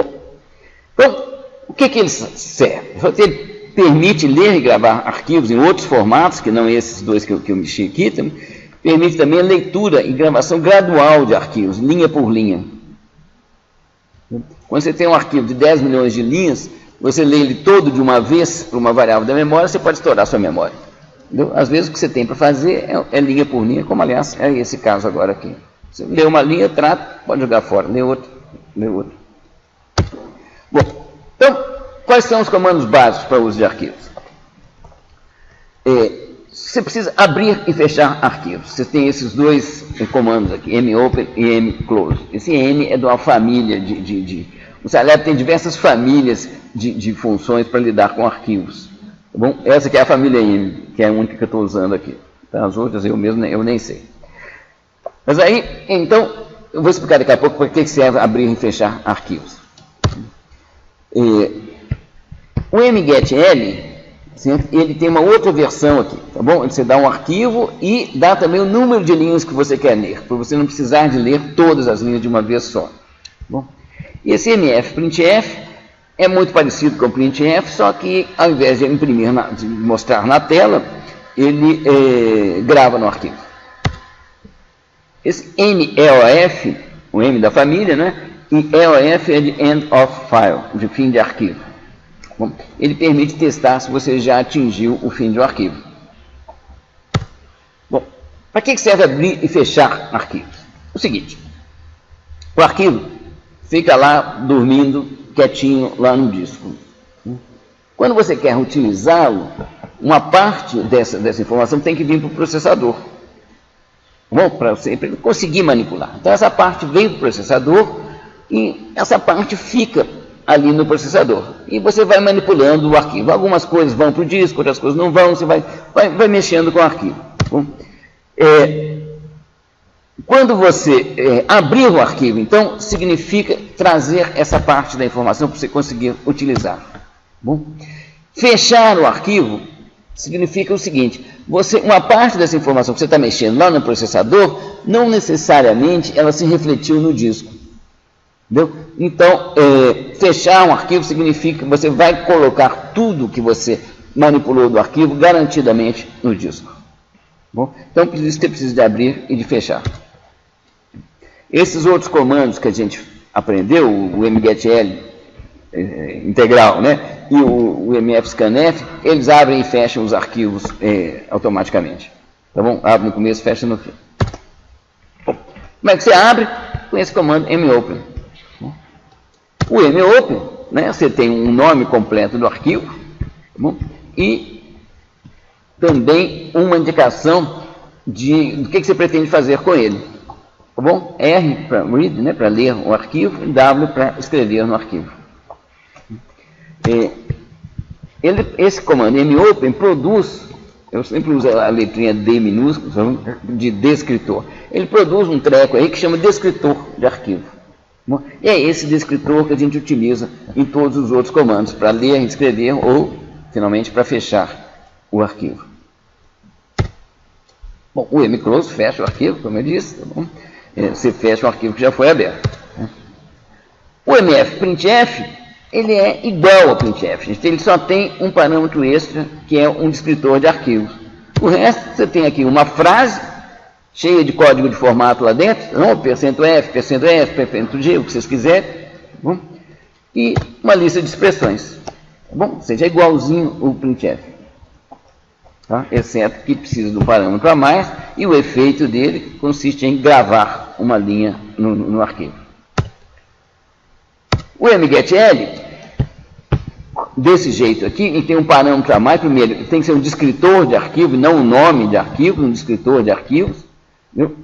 Bom, então, o que ele serve? Ele permite ler e gravar arquivos em outros formatos, que não esses dois que eu mexi aqui, permite também a leitura e gravação gradual de arquivos, linha por linha. Quando você tem um arquivo de 10 milhões de linhas, você lê ele todo de uma vez para uma variável da memória, você pode estourar sua memória. Entendeu? Às vezes o que você tem para fazer é linha por linha, como aliás é esse caso agora aqui. Você lê uma linha, trata, pode jogar fora, lê outra, lê outra. Bom, então, quais são os comandos básicos para o uso de arquivos? Você precisa abrir e fechar arquivos. Você tem esses dois comandos aqui, mopen e mclose. Esse M é de uma família o Scilab tem diversas famílias de funções para lidar com arquivos. Tá bom? Essa aqui é a família M, que é a única que eu estou usando aqui. Tá? As outras eu mesmo eu nem sei. Mas aí, então, eu vou explicar daqui a pouco para que serve abrir e fechar arquivos. O mgetl, ele tem uma outra versão aqui, tá bom? Você dá um arquivo e dá também o número de linhas que você quer ler, para você não precisar de ler todas as linhas de uma vez só. Tá bom? E esse mfprintf é muito parecido com o printf, só que ao invés de imprimir, de mostrar na tela, ele grava no arquivo. Esse neof, o M da família, né? E EOF é de end of file, de fim de arquivo. Bom, ele permite testar se você já atingiu o fim do arquivo. Bom, para que serve abrir e fechar arquivos? O seguinte, o arquivo fica lá dormindo quietinho lá no disco. Quando você quer utilizá-lo, uma parte dessa informação tem que vir para o processador. Bom, para ele conseguir manipular. Então essa parte vem para o processador e essa parte fica ali no processador. E você vai manipulando o arquivo. Algumas coisas vão para o disco, outras coisas não vão, você vai mexendo com o arquivo. Bom, quando você abrir o arquivo, então, significa trazer essa parte da informação para você conseguir utilizar. Bom, fechar o arquivo significa o seguinte, uma parte dessa informação que você está mexendo lá no processador, não necessariamente ela se refletiu no disco. Entendeu? Então, fechar um arquivo significa que você vai colocar tudo que você manipulou do arquivo garantidamente no disco. Bom, então, por isso você precisa de abrir e de fechar. Esses outros comandos que a gente aprendeu, o mgetl integral, né, e o mfscanf, eles abrem e fecham os arquivos automaticamente. Tá bom? Abre no começo, fecha no fim. Bom, como é que você abre? Com esse comando mopen. O mopen, né, você tem um nome completo do arquivo, tá bom? E também uma indicação do que você pretende fazer com ele. Tá bom? R para read, né, para ler o arquivo, e W para escrever no arquivo. Esse comando mopen produz, eu sempre uso a letrinha D minúscula, de descritor. Ele produz um treco aí que chama descritor de arquivo. Bom, e é esse descritor que a gente utiliza em todos os outros comandos, para ler, escrever ou, finalmente, para fechar o arquivo. Bom, o mclose fecha o arquivo, como eu disse, tá bom? Você fecha o arquivo que já foi aberto. O mfprintf, ele é igual ao printf, ele só tem um parâmetro extra, que é um descritor de arquivos. O resto, você tem aqui uma frase, cheia de código de formato lá dentro, não, %f, %g, o que vocês quiserem, bom? E uma lista de expressões. Bom, seja igualzinho o printf. Tá? Exceto que precisa do parâmetro a mais, e o efeito dele consiste em gravar uma linha no arquivo. O mgetl, desse jeito aqui, ele tem um parâmetro a mais. Primeiro, tem que ser um descritor de arquivo, não um nome de arquivo, um descritor de arquivos.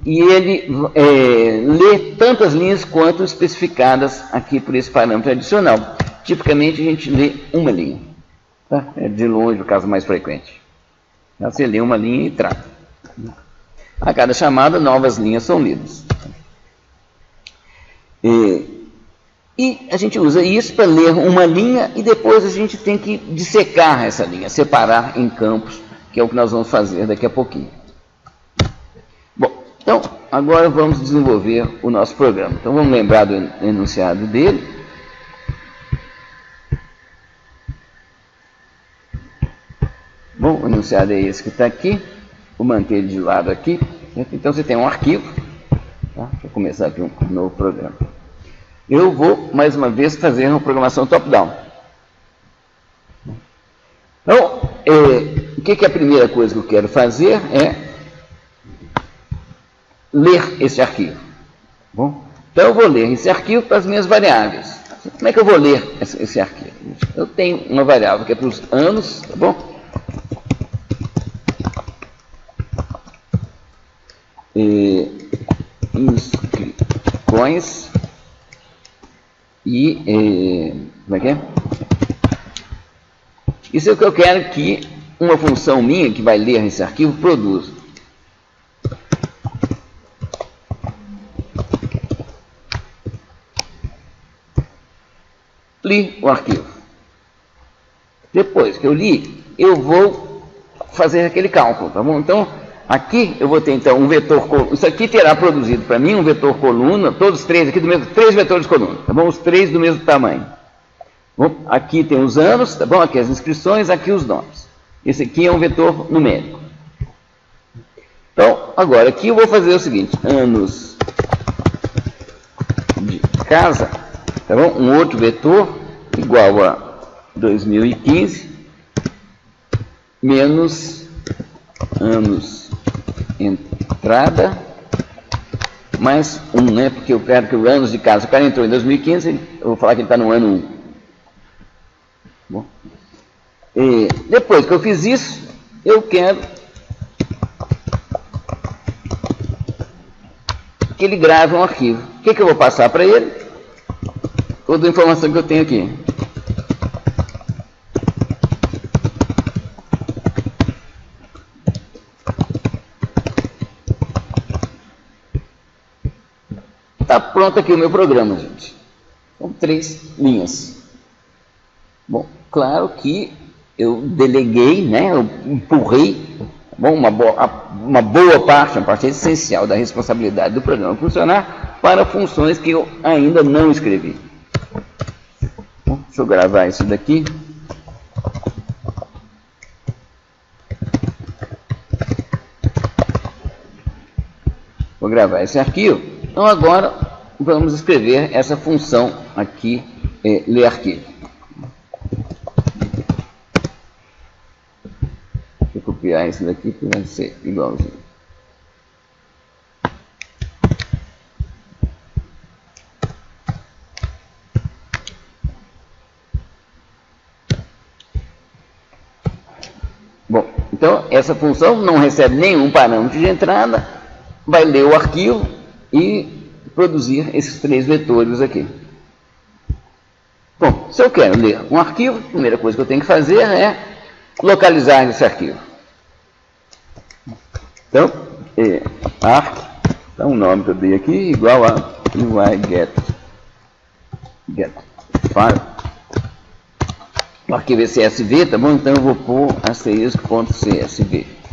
E ele lê tantas linhas quanto especificadas aqui por esse parâmetro adicional. Tipicamente, a gente lê uma linha. Tá? É de longe o caso mais frequente. Você lê uma linha e trata. A cada chamada, novas linhas são lidas. E a gente usa isso para ler uma linha e depois a gente tem que dissecar essa linha, separar em campos, que é o que nós vamos fazer daqui a pouquinho. Bom, então, agora vamos desenvolver o nosso programa. Então, vamos lembrar do enunciado dele. Bom, o enunciado é esse que está aqui, vou manter ele de lado aqui. Então você tem um arquivo, tá? Vou começar aqui um novo programa. Eu vou, mais uma vez, fazer uma programação top-down. Então, o que é a primeira coisa que eu quero fazer é ler esse arquivo. Bom, então eu vou ler esse arquivo para as minhas variáveis. Como é que eu vou ler esse arquivo? Eu tenho uma variável que é para os anos, tá bom? Inscrições e como é que é? Isso é o que eu quero que uma função minha que vai ler esse arquivo produza. Li o arquivo. Depois que eu li, eu vou fazer aquele cálculo, tá bom? Então, aqui eu vou ter então um vetor coluna. Isso aqui terá produzido para mim um vetor coluna, todos os três aqui do mesmo, 3 vetores coluna, tá bom? Os 3 do mesmo tamanho. Bom, aqui tem os anos, tá bom? Aqui as inscrições, aqui os nomes. Esse aqui é um vetor numérico. Então, agora aqui eu vou fazer o seguinte: anos de casa, tá bom? Um outro vetor igual a 2015 menos anos entrada mais 1, né? Porque eu quero que o anos de casa, o cara entrou em 2015, eu vou falar que ele está no ano 1. Bom, e depois que eu fiz isso, eu quero que ele grave um arquivo. O que eu vou passar para ele? Toda a informação que eu tenho aqui. Está pronto aqui o meu programa, gente. São 3 linhas. Bom, claro que eu deleguei, né? Eu empurrei, bom, uma boa parte, uma parte essencial da responsabilidade do programa funcionar para funções que eu ainda não escrevi. Bom, deixa eu gravar isso daqui. Vou gravar esse arquivo. Então agora vamos escrever essa função aqui, ler arquivo. Vou copiar isso daqui para vai ser igualzinho. Bom, então essa função não recebe nenhum parâmetro de entrada, vai ler o arquivo e produzir esses 3 vetores aqui. Bom, se eu quero ler um arquivo, a primeira coisa que eu tenho que fazer é localizar esse arquivo. Então, arc, então o nome que eu dei aqui, igual a get file. O arquivo é CSV, tá bom? Então eu vou pôr asterisco.csv.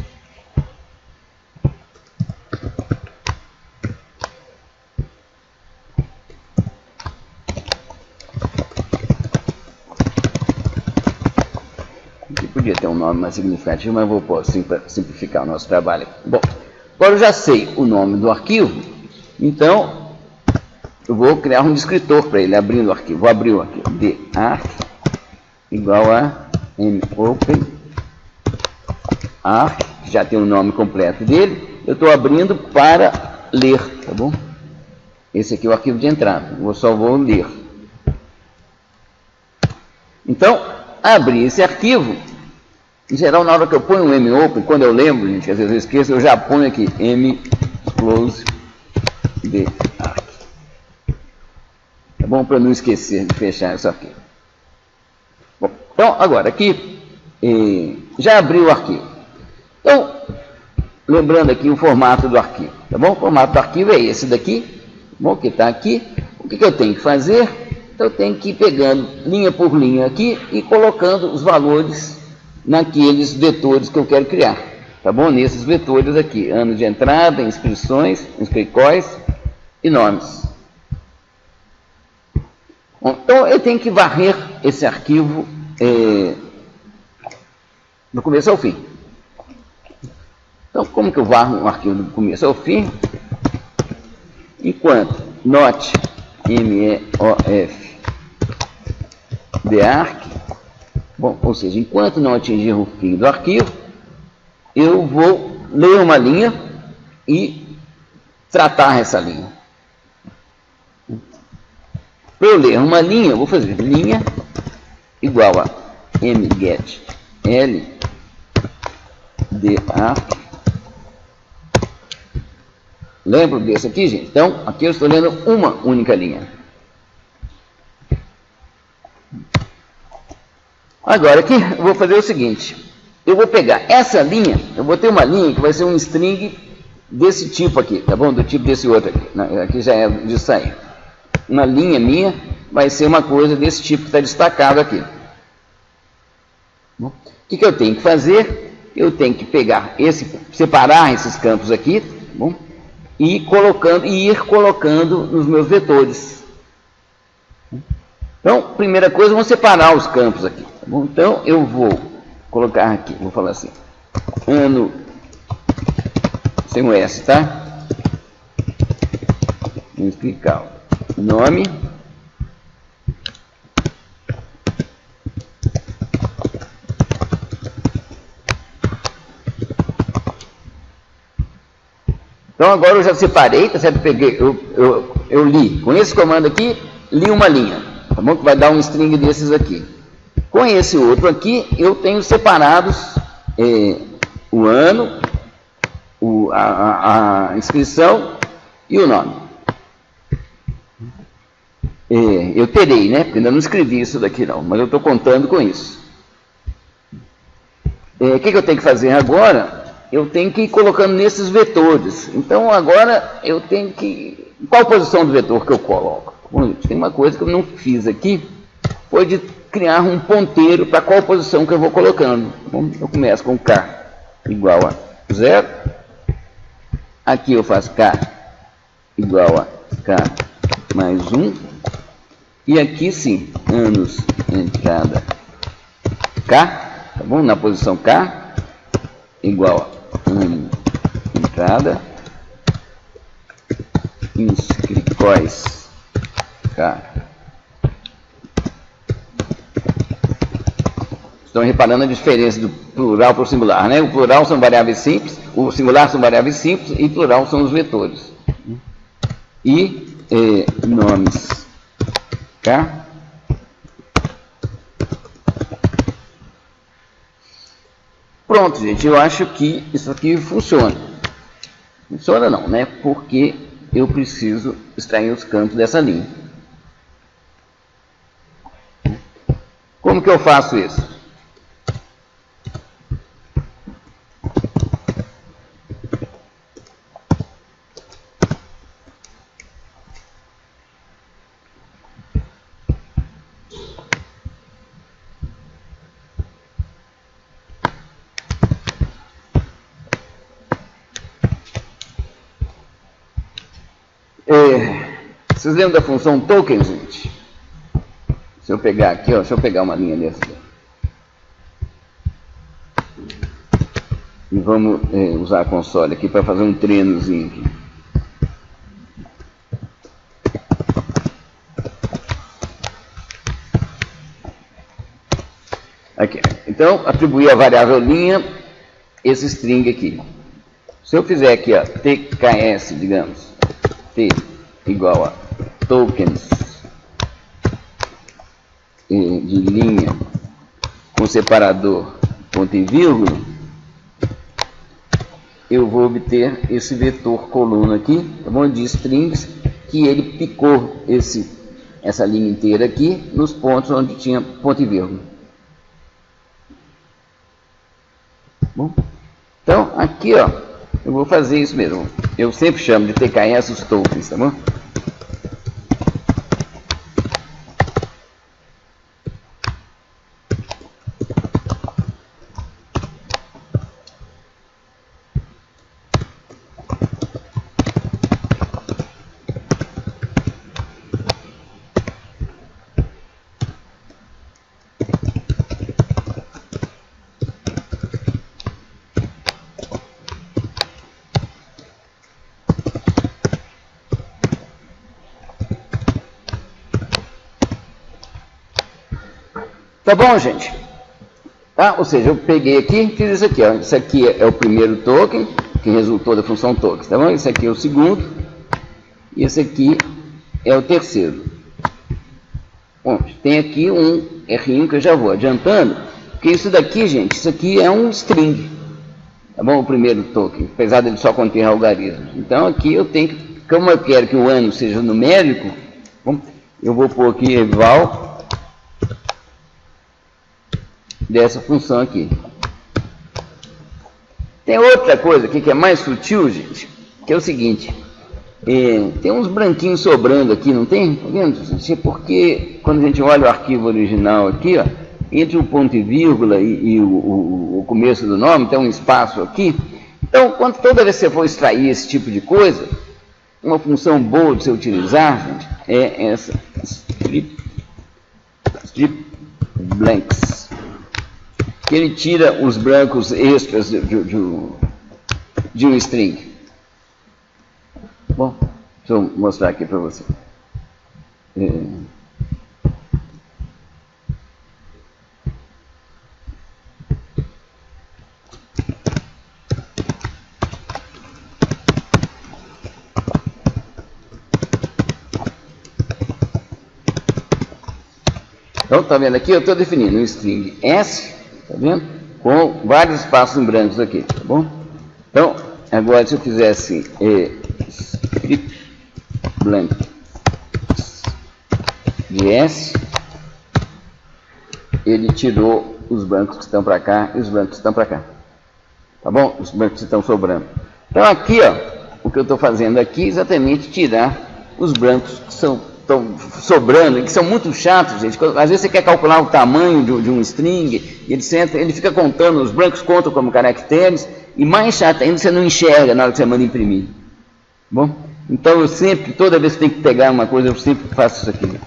Podia ter um nome mais significativo, mas vou pôr assim para simplificar o nosso trabalho. Bom, agora eu já sei o nome do arquivo, então eu vou criar um descritor para ele, abrindo o arquivo. Vou abrir o arquivo de arc igual a mopen arc, que já tem o nome completo dele. Eu estou abrindo para ler, tá bom? Esse aqui é o arquivo de entrada, eu só vou ler. Então, abrir esse arquivo. Em geral, na hora que eu ponho o mopen, quando eu lembro, gente, que às vezes eu esqueço, eu já ponho aqui mclose de arc. Tá bom? Para não esquecer de fechar isso aqui. Bom, então, agora aqui, já abri o arquivo. Então, lembrando aqui o formato do arquivo. Tá bom? O formato do arquivo é esse daqui, tá bom? Que está aqui. O que eu tenho que fazer? Então, eu tenho que ir pegando linha por linha aqui e colocando os valores naqueles vetores que eu quero criar, tá bom? Nesses vetores aqui, anos de entrada, inscrições, inscrições e nomes. Bom, então eu tenho que varrer esse arquivo do começo ao fim. Então, como que eu varro um arquivo do começo ao fim? Enquanto not MEOF dearc, bom, ou seja, enquanto não atingir o fim do arquivo, eu vou ler uma linha e tratar essa linha. Para eu ler uma linha, eu vou fazer linha igual a mget l dearc. Lembro desse aqui, gente? Então, aqui eu estou lendo uma única linha. Agora, aqui eu vou fazer o seguinte. Eu vou pegar essa linha, eu vou ter uma linha que vai ser um string desse tipo aqui, tá bom? Do tipo desse outro aqui. Aqui já é de sair. Uma linha minha vai ser uma coisa desse tipo que está destacado aqui. O que eu tenho que fazer? Eu tenho que pegar separar esses campos aqui, tá bom? E ir colocando nos meus vetores. Então, primeira coisa, vamos separar os campos aqui. Tá bom? Então, eu vou colocar aqui, vou falar assim, ano, sem o S, tá? Vou explicar. Nome, então agora eu já separei, tá certo? Eu li, com esse comando aqui, li uma linha, tá bom? Que vai dar um string desses aqui. Com esse outro aqui, eu tenho separados o ano, a inscrição e o nome. Eu terei, né? Porque ainda não escrevi isso daqui não, mas eu estou contando com isso. O que eu tenho que fazer agora? Eu tenho que ir colocando nesses vetores. Então, agora, eu tenho que... Qual posição do vetor que eu coloco? Bom, gente, tem uma coisa que eu não fiz aqui, foi de criar um ponteiro para qual posição que eu vou colocando. Bom, eu começo com K igual a 0. Aqui eu faço K igual a K mais 1. E aqui, sim, anos, entrada K, tá bom? Na posição K, igual a entrada, inscricóis K. Estão reparando a diferença do plural para o singular, né? O plural são variáveis simples, o singular são variáveis simples e plural são os vetores. E nomes K. Pronto, gente, eu acho que isso aqui funciona. Funciona não, né? Porque eu preciso extrair os campos dessa linha. Como que eu faço isso? Vocês lembram da função token, gente? Se eu pegar aqui, ó, deixa eu pegar uma linha dessa aqui. E vamos usar a console aqui para fazer um treinozinho aqui. Aqui. Então, atribuir a variável linha esse string aqui. Se eu fizer aqui, ó, tks, digamos, t igual a tokens de linha com separador ponto e vírgula, eu vou obter esse vetor coluna aqui, tá bom? De strings, que ele picou essa linha inteira aqui nos pontos onde tinha ponto e vírgula. Bom, então aqui, ó, eu vou fazer isso mesmo. Eu sempre chamo de TKS os tokens, tá bom? Tá bom, gente? Tá? Ou seja, eu peguei aqui, fiz isso aqui. Ó. Isso aqui é o primeiro token, que resultou da função token. Tá bom? Esse aqui é o segundo. E esse aqui é o terceiro. Bom, tem aqui um R1 que eu já vou adiantando. Porque isso daqui, gente, isso aqui é um string. Tá bom? O primeiro token, apesar dele só conter algarismos. Então aqui eu tenho que, como eu quero que o ano seja numérico, eu vou pôr aqui eval dessa função aqui. Tem outra coisa aqui que é mais sutil, gente, que é o seguinte. Tem uns branquinhos sobrando aqui, não tem? Tá vendo? Porque quando a gente olha o arquivo original aqui, ó, entre o ponto e vírgula e o começo do nome, tem um espaço aqui. Então, toda vez que você for extrair esse tipo de coisa, uma função boa de você utilizar, gente, é essa strip blanks, que ele tira os brancos extras de um string. Bom, deixa eu mostrar aqui para você. Então, tá vendo aqui? Eu estou definindo um string S, tá vendo? Com vários espaços em brancos aqui, tá bom? Então, agora se eu fizesse strip blank de S, ele tirou os brancos que estão para cá e os brancos que estão para cá. Tá bom? Os brancos que estão sobrando. Então, aqui, ó, o que eu estou fazendo aqui é exatamente tirar os brancos que estão sobrando, que são muito chatos, gente. Às vezes você quer calcular o tamanho de um string, e ele fica contando, os brancos contam como caracteres, e mais chato ainda, você não enxerga na hora que você manda imprimir. Bom? Então eu sempre, toda vez que tem que pegar uma coisa, eu sempre faço isso aqui.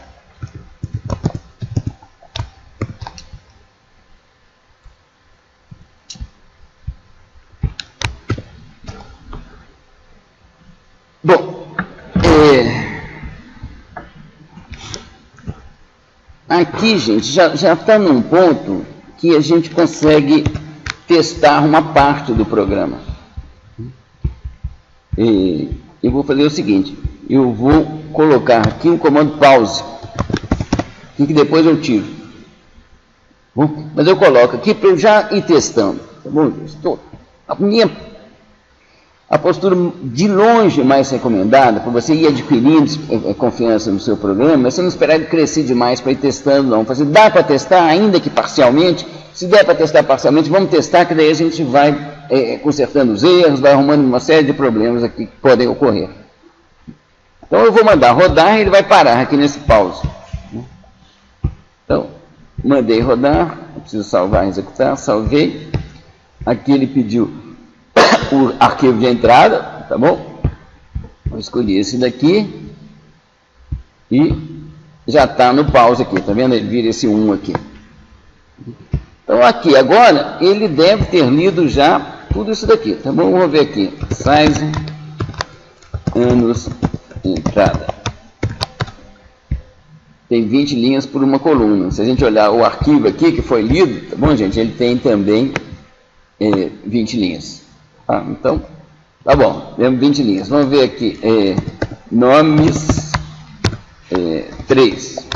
Bom, aqui, gente, já está num ponto que a gente consegue testar uma parte do programa. Eu vou fazer o seguinte, eu vou colocar aqui um comando pause, que depois eu tiro. Bom, mas eu coloco aqui para eu já ir testando. Tá bom? A postura de longe mais recomendada, para você ir adquirindo confiança no seu programa, é você não esperar ele crescer demais para ir testando, não. Dá para testar, ainda que parcialmente. Se der para testar parcialmente, vamos testar, que daí a gente vai consertando os erros, vai arrumando uma série de problemas aqui que podem ocorrer. Então eu vou mandar rodar e ele vai parar aqui nesse pause. Então, mandei rodar, eu preciso salvar e executar, salvei. Aqui ele pediu o arquivo de entrada, tá bom? Eu escolhi esse daqui e já está no pause aqui, tá vendo? Ele vira esse 1 aqui. Então aqui agora ele deve ter lido já tudo isso daqui, tá bom? Vamos ver aqui, size, anos, entrada. Tem 20 linhas por uma coluna. Se a gente olhar o arquivo aqui que foi lido, tá bom, gente? Ele tem também 20 linhas. Ah, então, tá bom, temos 20 linhas. Vamos ver aqui, nomes 3.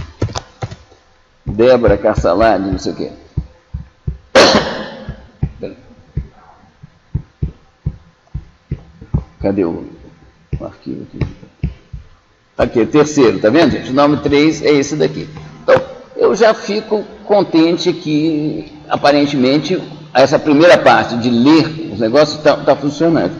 Débora Carsalade, não sei o quê. Cadê o arquivo aqui? Aqui, terceiro, tá vendo, gente? O nome 3 é esse daqui. Então, eu já fico contente que, aparentemente, essa primeira parte de ler os negócios está funcionando.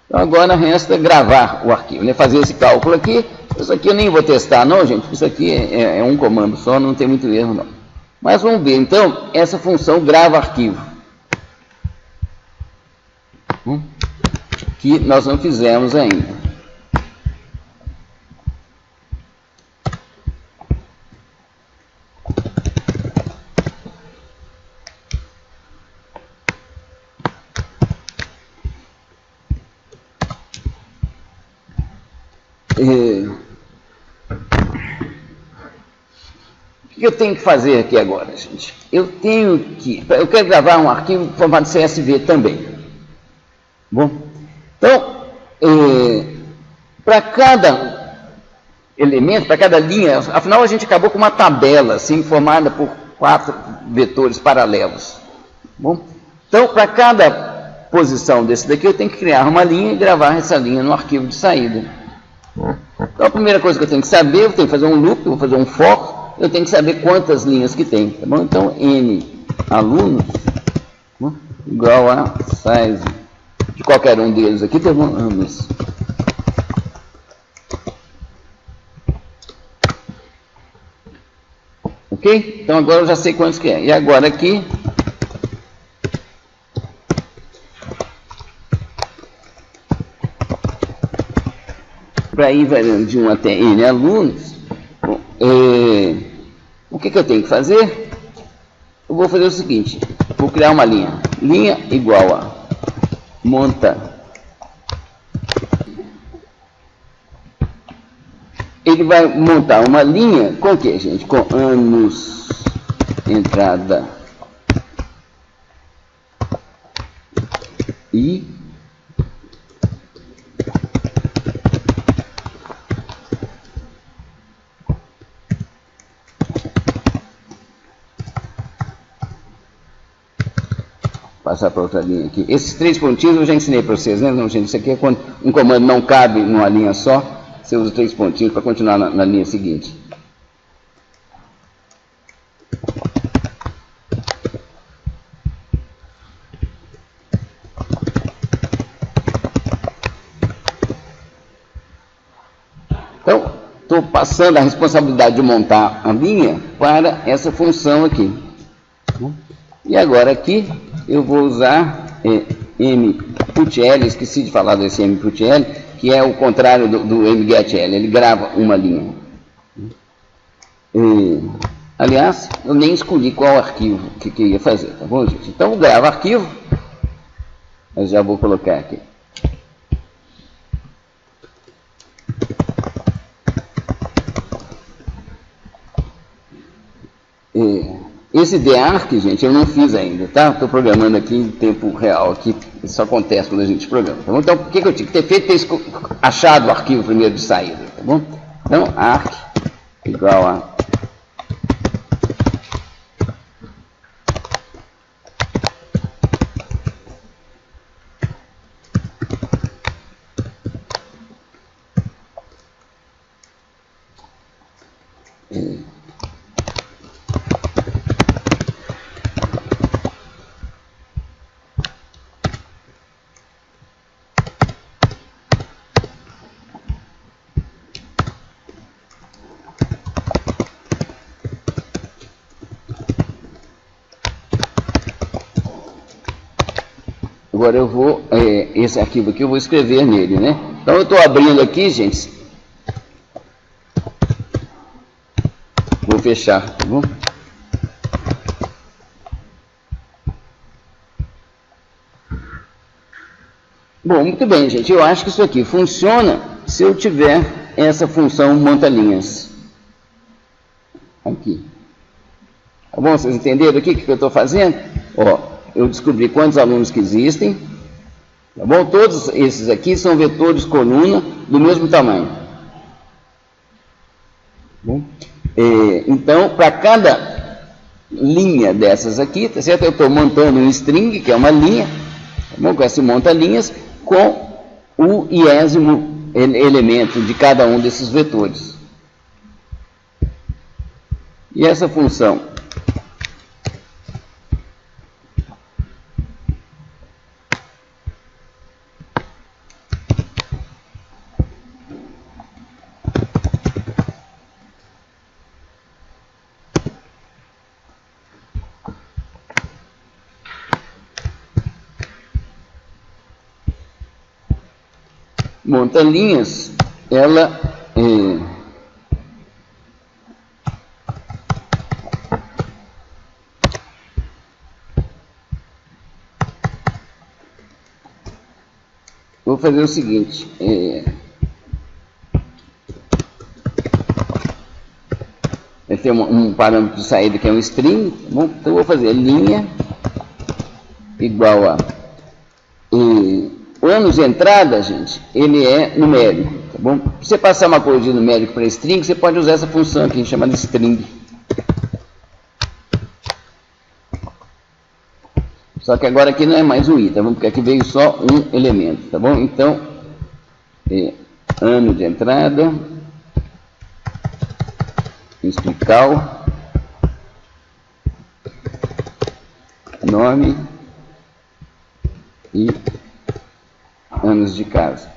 Então, agora resta gravar o arquivo, né? Fazer esse cálculo aqui. Isso aqui eu nem vou testar, não, gente. Isso aqui é um comando só, não tem muito erro, não. Mas vamos ver, então, essa função grava arquivo. Que nós não fizemos ainda. que eu tenho que fazer aqui agora, gente? Eu quero gravar um arquivo em formato CSV também. Bom, então, para cada elemento, para cada linha, afinal a gente acabou com uma tabela assim, formada por 4 vetores paralelos. Bom, então, para cada posição desse daqui, eu tenho que criar uma linha e gravar essa linha no arquivo de saída. Então, a primeira coisa que eu tenho que saber, eu tenho que fazer um loop, eu vou fazer um for, eu tenho que saber quantas linhas que tem, tá bom? Então, n alunos igual a size de qualquer um deles aqui, tá bom? Anos. Ok? Então, agora eu já sei quantos que é. E agora aqui, para ir variando de 1 até n alunos, o que eu tenho que fazer? Eu vou fazer o seguinte, vou criar uma linha. Linha igual a monta. Ele vai montar uma linha com o que, gente? Com anos, entrada e passar para outra linha aqui. Esses 3 pontinhos eu já ensinei para vocês, né? Não, gente, isso aqui é quando um comando não cabe numa linha só, você usa 3 pontinhos para continuar na linha seguinte. Então, estou passando a responsabilidade de montar a linha para essa função aqui. E agora aqui eu vou usar mPutL, esqueci de falar desse mPutL, que é o contrário do mgetL, ele grava uma linha. Aliás, eu nem escolhi qual arquivo que ia fazer, tá bom, gente? Então, eu gravo arquivo, eu já vou colocar aqui. Esse dearc, gente, eu não fiz ainda, tá? Estou programando aqui em tempo real, aqui, isso acontece quando a gente programa, tá bom? Então, o que eu tinha que ter feito? Ter achado o arquivo primeiro de saída, tá bom? Então, arc igual a agora eu vou, esse arquivo aqui eu vou escrever nele, né? Então eu estou abrindo aqui, gente. Vou fechar, tá bom? Bom, muito bem, gente. Eu acho que isso aqui funciona se eu tiver essa função monta-linhas. Aqui. Tá bom? Vocês entenderam aqui o que eu estou fazendo? Ó. Eu descobri quantos alunos que existem, tá bom? Todos esses aqui são vetores coluna do mesmo tamanho. Bom? Então, para cada linha dessas aqui, tá certo? Eu estou montando um string, que é uma linha, tá bom? Com esse monta-linhas, com o iésimo elemento de cada um desses vetores. E essa função monta-linhas, ela vou fazer o seguinte, tem um parâmetro de saída que é um string, tá bom? Então eu vou fazer linha igual a o anos de entrada, gente, ele é numérico, tá bom? Para você passar uma coisa de numérico para string, você pode usar essa função aqui chamada string. Só que agora aqui não é mais um i, tá bom? Porque aqui veio só um elemento, tá bom? Então, ano de entrada, instrucal, nome e anos de casa.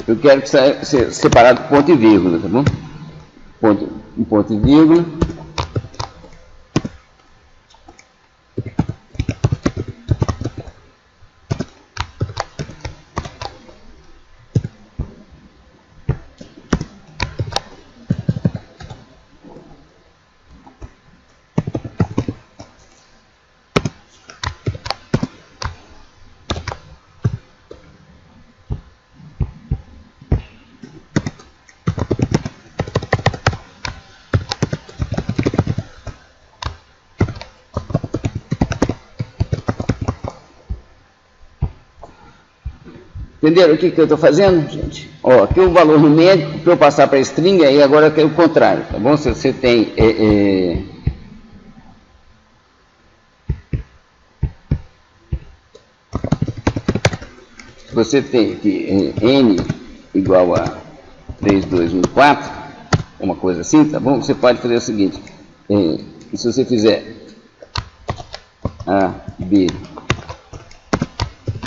Eu quero que seja separado por ponto e vírgula, tá bom? Um ponto e vírgula. Entenderam o que eu estou fazendo, gente? Ó, aqui o valor numérico, para eu passar para string, aí agora é o contrário, tá bom? Se você tem... se você tem aqui n igual a 3214, uma coisa assim, tá bom? Você pode fazer o seguinte, se você fizer a, b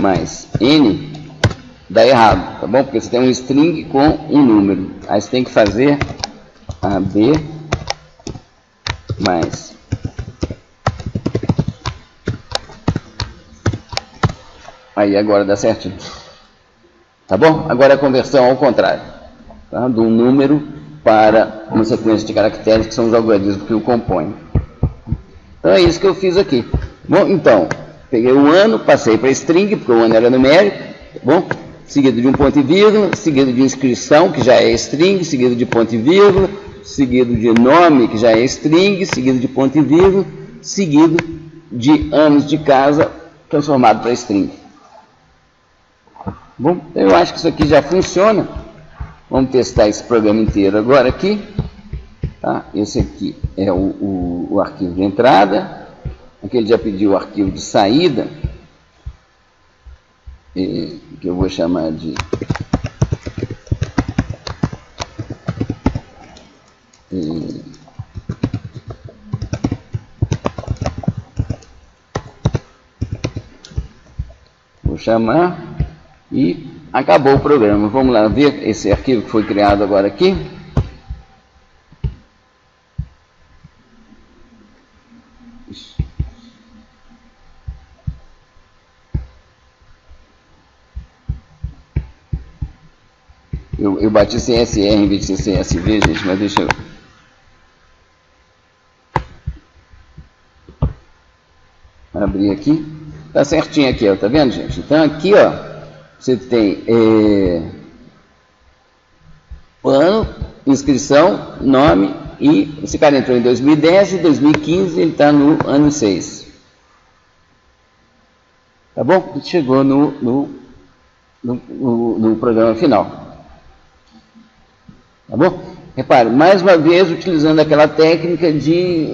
mais n, dá errado, tá bom? Porque você tem um string com um número. Aí você tem que fazer AB mais aí agora dá certinho. Tá bom? Agora a conversão ao contrário, tá? De um número para uma sequência de caracteres que são os algoritmos que o compõem. Então é isso que eu fiz aqui. Bom, então, peguei o ano, passei para string, porque o ano era numérico, tá bom? Seguido de um ponto e vírgula, seguido de inscrição, que já é string, seguido de ponto e vírgula, seguido de nome, que já é string, seguido de ponto e vírgula, seguido de anos de casa, transformado para string. Bom, eu acho que isso aqui já funciona. Vamos testar esse programa inteiro agora aqui. Tá? Esse aqui é o arquivo de entrada. Aqui ele já pediu o arquivo de saída, que eu vou chamar de vou chamar e acabou o programa. Vamos lá ver esse arquivo que foi criado agora aqui. Eu bati CSR em vez de CSV, gente, mas deixa eu... abrir aqui. Tá certinho aqui, ó, tá vendo, gente? Então aqui, ó, você tem o ano, inscrição, nome, e esse cara entrou em 2010 e 2015 ele está no ano 6. Tá bom? Chegou no programa final. Tá bom? Repare, mais uma vez utilizando aquela técnica de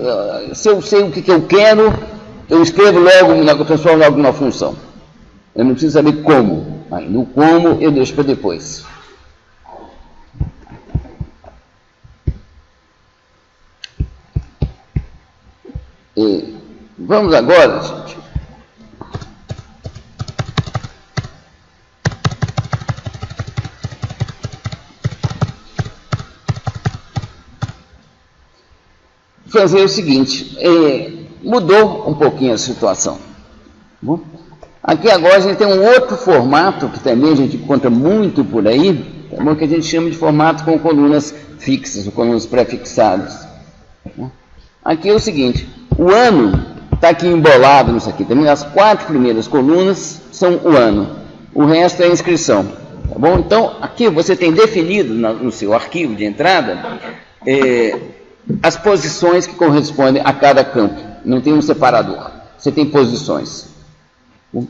se eu sei o que eu quero, eu escrevo logo, eu transformo logo numa função. Eu não preciso saber como. Aí, no como eu deixo para depois. E vamos agora, gente. Fazer o seguinte, mudou um pouquinho a situação. Bom, aqui agora a gente tem um outro formato, que também a gente encontra muito por aí, tá bom? Que a gente chama de formato com colunas fixas, ou colunas pré-fixadas. Aqui é o seguinte, o ano está aqui embolado nisso aqui também. As 4 primeiras colunas são o ano, o resto é a inscrição. Tá bom? Então, aqui você tem definido no seu arquivo de entrada as posições que correspondem a cada campo. Não tem um separador, você tem posições. O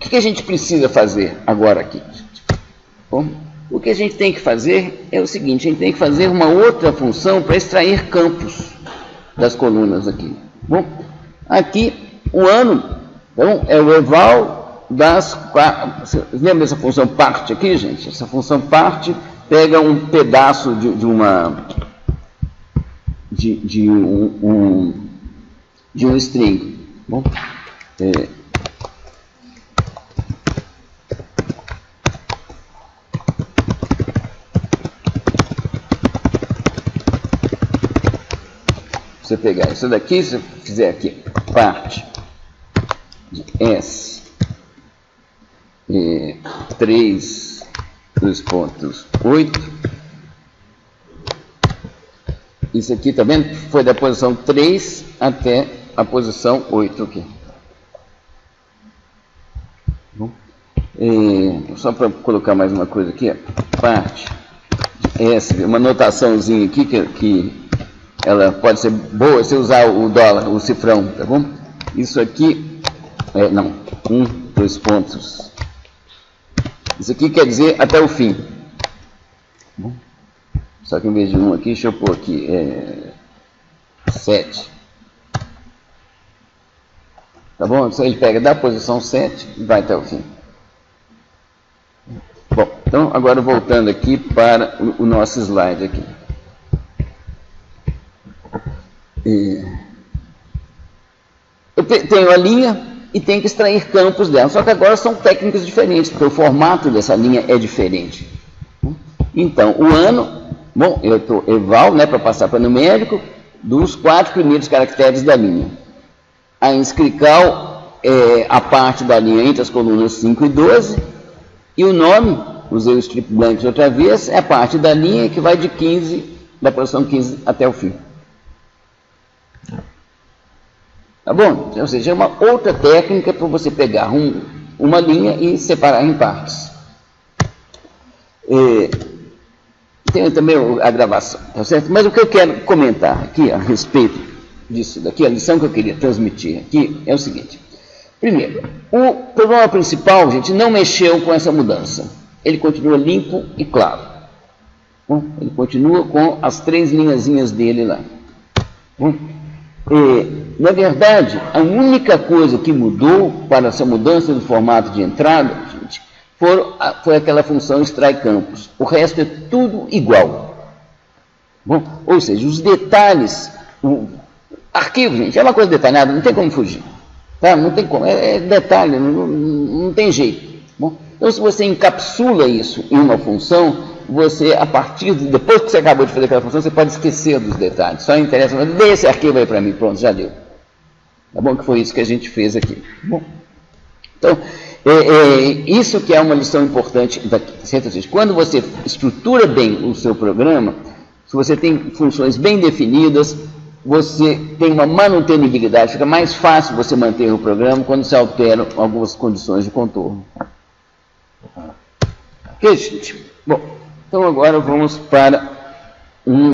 que a gente precisa fazer agora aqui? Bom, o que a gente tem que fazer é o seguinte: a gente tem que fazer uma outra função para extrair campos das colunas aqui. Bom, aqui o ano, então, é o eval das 4. Lembra dessa função parte aqui, gente? Essa função parte pega um pedaço de um string. Bom, você pegar isso daqui, se você fizer aqui parte de S 3, 2.8, isso aqui, tá vendo? Foi da posição 3 até a posição 8 aqui. Bom, só para colocar mais uma coisa aqui, parte de S, uma notaçãozinha aqui que ela pode ser boa se usar o dólar, o cifrão, tá bom? Isso aqui, não, 2 pontos. Isso aqui quer dizer até o fim. Bom, só que em vez de 1 aqui, deixa eu pôr aqui, 7. Tá bom? Então ele pega da posição 7 e vai até o fim. Bom, então agora voltando aqui para o nosso slide aqui. Eu tenho a linha e tenho que extrair campos dela, só que agora são técnicas diferentes, porque o formato dessa linha é diferente. Então, o ano, bom, eu estou eval, né, para passar para numérico, dos 4 primeiros caracteres da linha. A inscrical é a parte da linha entre as colunas 5 e 12, e o nome, usei o strip blank outra vez, é a parte da linha que vai de 15, da posição 15 até o fim. Tá bom? Ou seja, é uma outra técnica para você pegar uma linha e separar em partes. Tem também a gravação, tá certo? Mas o que eu quero comentar aqui a respeito disso daqui, a lição que eu queria transmitir aqui é o seguinte. Primeiro, o problema principal, gente, não mexeu com essa mudança. Ele continua limpo e claro. Bom, ele continua com as 3 linhazinhas dele lá. Bom, na verdade, a única coisa que mudou para essa mudança do formato de entrada, gente, foi aquela função extrai campos. O resto é tudo igual. Bom, ou seja, os detalhes, o arquivo, gente, é uma coisa detalhada, não tem como fugir. Tá? Não tem como, é detalhe, não tem jeito. Bom, então, se você encapsula isso em uma função, você, depois que você acabou de fazer aquela função, você pode esquecer dos detalhes. Só interessa, dê esse arquivo aí para mim, pronto, já deu. Tá bom? Que foi isso que a gente fez aqui. Bom, então, isso que é uma lição importante daqui. Certo? Quando você estrutura bem o seu programa, se você tem funções bem definidas, você tem uma manutenibilidade, fica mais fácil você manter o programa quando se alteram algumas condições de contorno. Ok, gente? Bom, então agora vamos para